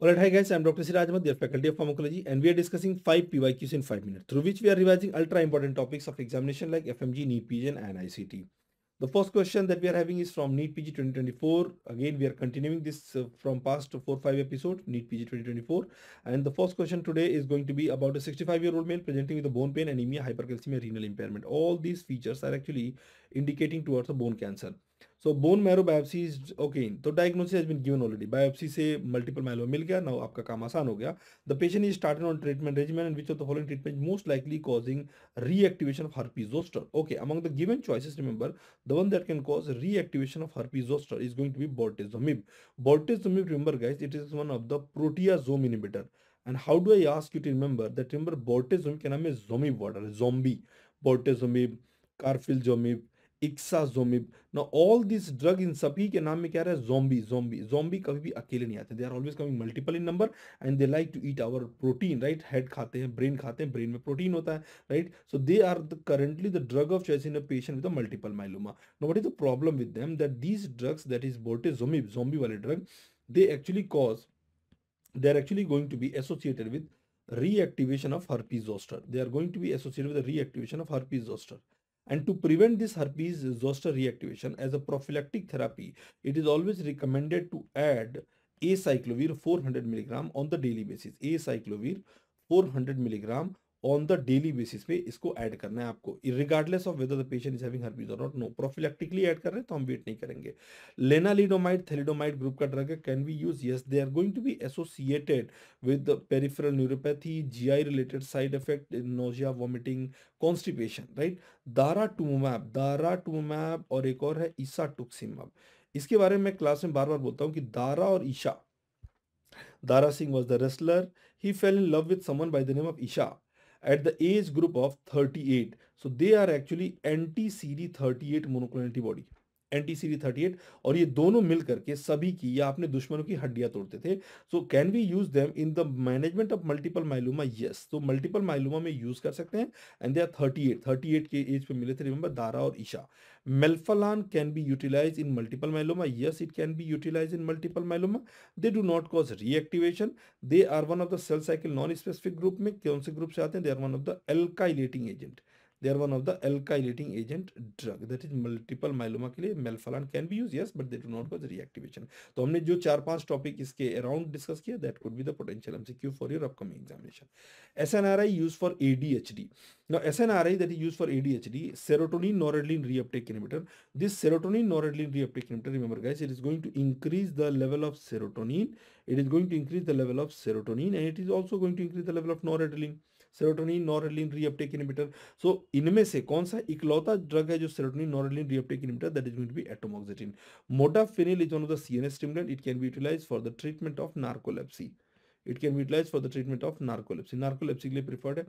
Alright, hi guys, I'm Dr. Siraj Ahmed, your faculty of pharmacology, and we are discussing 5 PYQs in 5 minutes, through which we are revising ultra important topics of examination like FMG, NEET PG, and ICT. The first question that we are having is from NEET PG 2024. Again, we are continuing this from past 4-5 episodes, NEET PG 2024. And the first question today is going to be about a 65-year-old male presenting with a bone pain, anemia, hypercalcemia, renal impairment. All these features are actually indicating towards a bone cancer. So bone marrow biopsy is okay. तो diagnosis has been given already. Biopsy से multiple myeloma मिल गया. Now आपका काम आसान हो गया. The patient is started on treatment regimen, and which of the following treatment most likely causing reactivation of herpes zoster? Okay, among the given choices, remember the one that can cause reactivation of herpes zoster is going to be bortezomib. Bortezomib, remember guys, it is one of the proteasome inhibitor. And how do I ask you to remember that? Remember bortezomib के नाम में zomib word है, zombie. Bortezomib, carfilzomib, इक्साजोमिब. Now all these drug इन सभी के नाम में क्या रहा है? zombie कभी भी अकेले नहीं आते. They are always coming multiple in number and they like to eat our protein, right? Head खाते हैं, brain खाते हैं, brain में protein होता है, right? So they are currently the drug of choice in a patient with a multiple myeloma. Now what is the problem with them? That these drugs, that is bortezomib, zombie वाले drug, they are actually going to be associated with reactivation of herpes zoster. They are going to be associated with the reactivation of herpes zoster. And to prevent this herpes zoster reactivation as a prophylactic therapy, it is always recommended to add acyclovir 400 milligram on the daily basis. Acyclovir 400 milligram on the daily basis पे इसको add करना है आपको, regardless of whether the patient is having herpes or not. No, prophylactically add कर रहे हैं तो हम वेट नहीं करेंगे. Lenalidomide, thalidomide group का ड्रग है. Can we use? Yes, they are going to be associated with the peripheral neuropathy, GI related side effect, nausea, vomiting, constipation, right? दाराटुमैब और एक और है ईसाटुक्सिमब. इसके बारे में मैं क्लास में बार बार बोलता हूँ कि दारा और Isha. Dara Singh was the wrestler. He fell in love with someone by the name of Isha at the age group of 38. So they are actually anti-CD38 monoclonal antibody. anti-CD38 और ये दोनों मिल करके सभी की या अपने दुश्मनों की हड्डियां तोड़ते थे. So can we use them in the management of multiple myeloma? Yes, तो मल्टीपल माइलोमा में यूज कर सकते हैं. एंड दे आर 38 के एज पे मिले थे, रिमेंबर, दारा और Isha. Melphalan can be utilized in multiple myeloma. Yes, it can be utilized in multiple myeloma. They do not cause reactivation. They are one of the cell cycle non-specific group में कौन से group से आते हैं? They are one of the alkylating agent. They are one of the alkylating agent drug. That is multiple myeloma के लिए Melphalan can be used, yes, but they do not cause reactivation. तो हमने जो 4-5 topic इसके around discuss किया, that could be the potential MCQ for your upcoming examination. SNRI used for ADHD. Now SNRI that is used for ADHD, serotonin noradrenaline reuptake inhibitor. This serotonin noradrenaline reuptake inhibitor, remember guys, it is going to increase the level of serotonin. It is going to increase the level of serotonin, and it is also going to increase the level of noradrenaline. Serotonin noradrenaline reuptake inhibitor. So इनमें से कौन सा इकलौता drug है जो serotonin noradrenaline reuptake inhibitor? That is going to be atomoxetine. Modafinil is one of the CNS stimulant. It can be utilized for the treatment of narcolepsy. It can be utilized for the treatment of narcolepsy. Narcolepsy के लिए preferred है.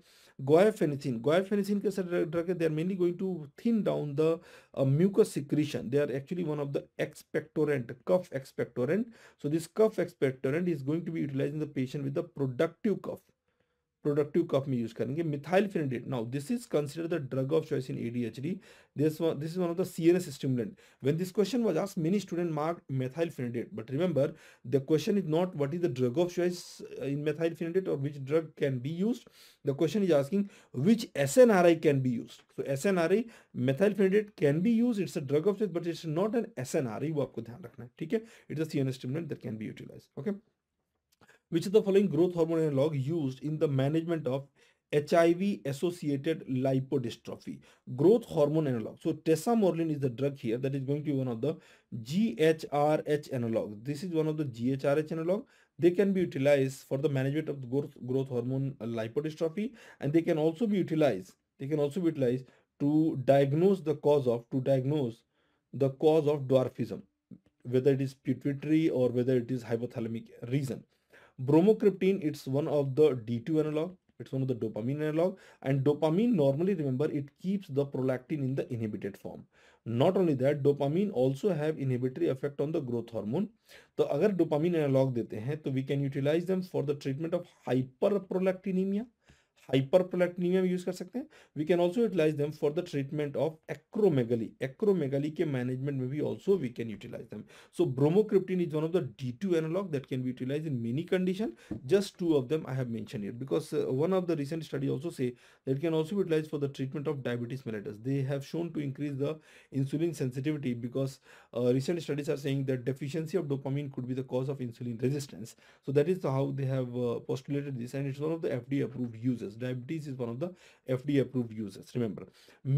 Guaifenesin. Guaifenesin कैसे drug है? They are mainly going to thin down the mucus secretion. They are actually one of the expectorant, cough expectorant. So this cough expectorant is going to be utilized in the patient with the productive cough. Productive cough में use करेंगे. Methylphenidate, now this is considered the drug of choice in ADHD. This is one of the CNS stimulant. When this question was asked, many student marked methylphenidate, but remember the question is not what is the drug of choice in methylphenidate और which drug can be used. The question is asking which SNRI can be used. So SNRI methylphenidate can be used. It's a drug of choice but it's not an SNRI. वो आपको ध्यान रखना है, ठीक है. It's a CNS stimulant that can be utilized. Okay. Which of the following growth hormone analog used in the management of HIV associated lipodystrophy? Growth hormone analog. So tesamorelin is the drug here that is going to be one of the GHRH analog. This is one of the GHRH analog. They can be utilized for the management of the growth hormone lipodystrophy, and they can also be utilized. To diagnose the cause of dwarfism, whether it is pituitary or whether it is hypothalamic reason. Bromocriptine, it's one of the D2 analog. It's one of the dopamine analog, and dopamine normally, remember, it keeps the prolactin in the inhibited form. Not only that, dopamine also have inhibitory effect on the growth hormone. तो अगर dopamine analog देते हैं तो we can utilize them for the treatment of hyperprolactinemia. हाइपरप्रोलैक्टिनिमिया में use कर सकते हैं। We can also utilize them for the treatment of acromegaly, acromegaly के मैनेजमेंट में भी also we can utilize them. So bromocriptine is one of the D2 analog that can be utilize in many condition, just two of them I have mentioned here, because one of the recent study also say that can also be utilized for the treatment of diabetes mellitus. They have shown to increase the insulin sensitivity, because recent studies are saying that deficiency of dopamine could be the cause of insulin resistance. So that is how they have postulated this, and it's one of the FDA approved uses. Diabetes is one of the FDA approved uses. Remember,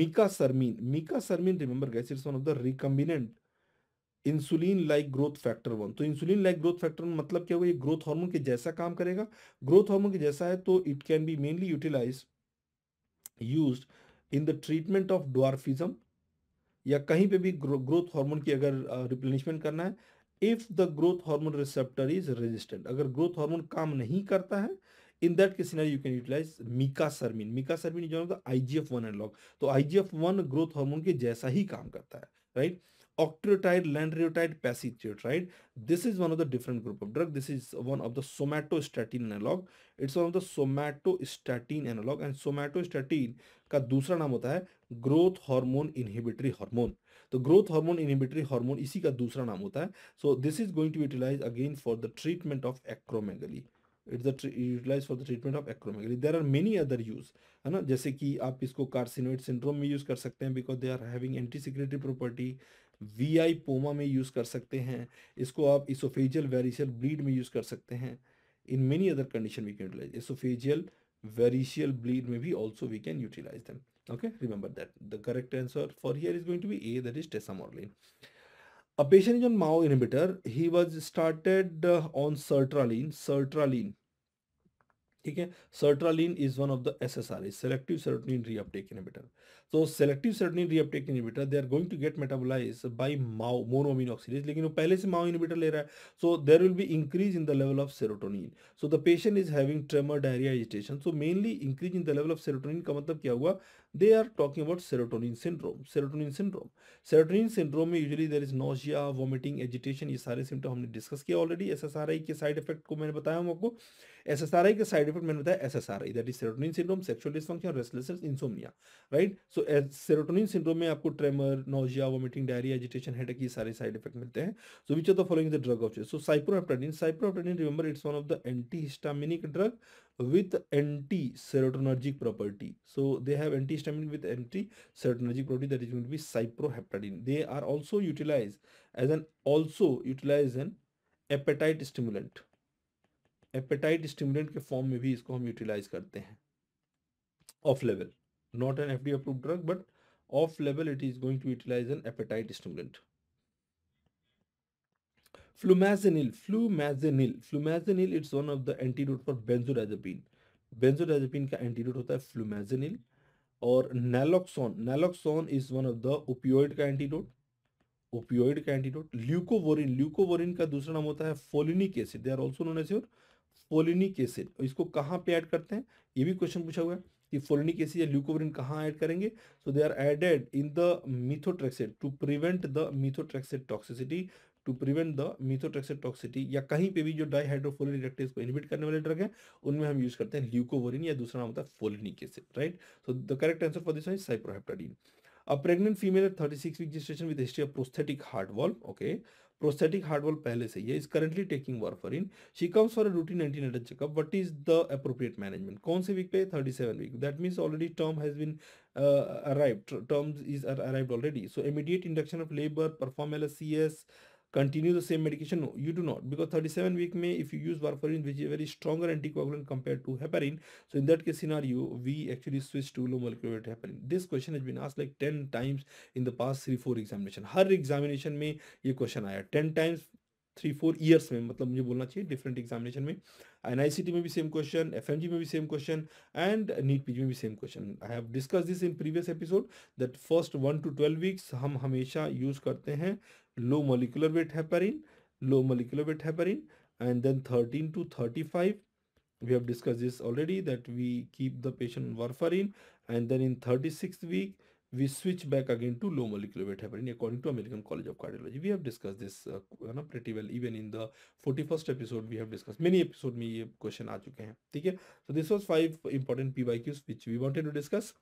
micasermin, remember guys, it's one of the recombinant insulin like growth factor 1। तो insulin like growth factor 1 मतलब क्या हुआ, ये growth hormone के जैसा काम करेगा। Growth hormone के जैसा है तो it can be mainly utilize used in the treatment of dwarfism, या कहीं पे भी ग्रोथ हार्मोन की अगर रिप्लेनिशमेंट करना है, if the growth hormone receptor is resistant, अगर ग्रोथ हार्मोन काम नहीं करता है, in that case scenario you can utilize mecasermin. Mecasermin is one of the IGF-1 analog. तो IGF-1 ग्रोथ हार्मोन के जैसा ही काम करता है, right. Octreotide, lanreotide, paclitaxel. This is one of the different group of drug. This is one of the somatostatin analog. It's one of the somatostatin analog, and somatostatin का दूसरा नाम होता है ग्रोथ हार्मोन इनहिबिटरी हार्मोन। तो growth hormone inhibitory hormone इसी का दूसरा नाम होता है। So this is going to utilize again for the treatment of acromegaly. It's the utilize for the treatment of acromegaly. There are many other use, है ना, जैसे कि आप इसको कार्सिनोइड सिंड्रोम में यूज कर सकते हैं, because they are having anti secretory property. VI पोमा में यूज कर सकते हैं इसको, आप इसोफेजियल वेरिशियल ब्लीड में यूज कर सकते हैं। In many other condition we can utilize oesophageal variceal bleed may be also we can utilize them. Okay, remember that the correct answer for here is going to be A, that is tesamorelin. A patient is on MAO inhibitor. He was started on sertraline. ठीक है, sertraline is one of the SSRI, selective serotonin reuptake inhibitor. तो selective serotonin reuptake inhibitor they are going to get metabolize by MAO monoamine oxidase, लेकिन वो पहले से MAO inhibitor ले रहा है, so there will be increase in the level of serotonin. So the patient is having tremor, diarrhoea, agitation. So mainly increase in the level of serotonin का मतलब क्या हुआ, they are talking about serotonin syndrome. Serotonin syndrome में usually there is nausea, vomiting, agitation, ये सारे symptom हमने discuss किया already. SSRI के साइड इफेक्ट को मैंने बताया हूं आपको। SSRI के साइड इफेक्ट मैंने बताया, SSRI that is serotonin syndrome, sexual dysfunction, restlessness, insomnia, right. So serotonin syndrome में आपको tremor, nausea, vomiting, diarrhoea, agitation, headache, ये सारे साइड इफेक्ट मिलते हैं। So which of the following the drug of choice. So cyproheptadine, remember it's one of the antihistaminic drug with anti-serotonergic property. So they have antihistaminic with anti-serotonergic property, that is going to be cyproheptadine. They are also utilized an appetite stimulant। Appetite stimulant के form में भी इसको हम utilize करते हैं off लेवल, not an FDA approved drug, but off level it is going to utilize an appetite stimulant. Flumazenil, it's one of the antidote for benzodiazepine। Benzodiazepine का antidote होता है फ्लूमेजेनिल। और naloxone is one of the opioid का antidote. Leucovorin का दूसरा नाम होता है folinic acid, they are also known as your folinic acid. इसको कहाँ पे ऐड करते हैं, ये भी क्वेश्चन पूछा हुआ है कि फोलिनिक एसिड या ल्यूकोवरिन कहाँ ऐड करेंगे। So they are added in the methotrexate to prevent the methotrexate toxicity, या कहीं पे भी जो डाइहाइड्रोफोलिक रिडक्टेज को इनहिबिट करने वाले ड्रग हैं उनमें हम यूज करते हैं ल्यूकोवरिन, या दूसरा नाम होता है folinic acid, right. So the correct answer for this one is cyproheptadine. A pregnant female at 36 week gestation with history of prosthetic heart valve, okay, prosthetic heart valve पहले से ही है, is currently taking warfarin. She comes for a routine antenatal checkup. What is the appropriate management? कौन से week पे? 37 week. That means already term has been arrived. Terms is arrived already. So immediate induction of labor, perform LSCS, continue the same medication. No, you do not, because 37 week में if you use warfarin, which is a very stronger anticoagulant compared to heparin, so in that case scenario we actually switch to low molecular weight heparin. This question has been asked like 10 times in the past 3-4 examination. Her examination में ये question आया 10 times 3-4 years में, मतलब मुझे बोलना चाहिए different examination में। NICT में भी सेम क्वेश्चन, FMG में भी same question, and NEET PG में भी same question. I have discuss this in previous episode that first 1 to 12 weeks हम हमेशा यूज करते हैं low molecular weight heparin, and then 13 to 35 we have discussed this already, that we keep the patient on warfarin, and then in 36th week we switch back again to low molecular weight heparin according to American College of Cardiology. We have discussed this pretty well. Even in the 41st episode we have discussed, many episode में ये question आ चुके हैं, ठीक है. So this was 5 important PYQs which we wanted to discuss,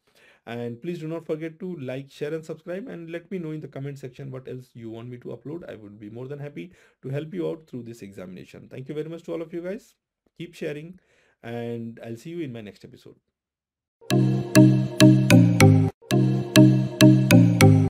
and please do not forget to like, share and subscribe, and let me know in the comment section what else you want me to upload. I would be more than happy to help you out through this examination. Thank you very much to all of you guys. Keep sharing, and I'll see you in my next episode.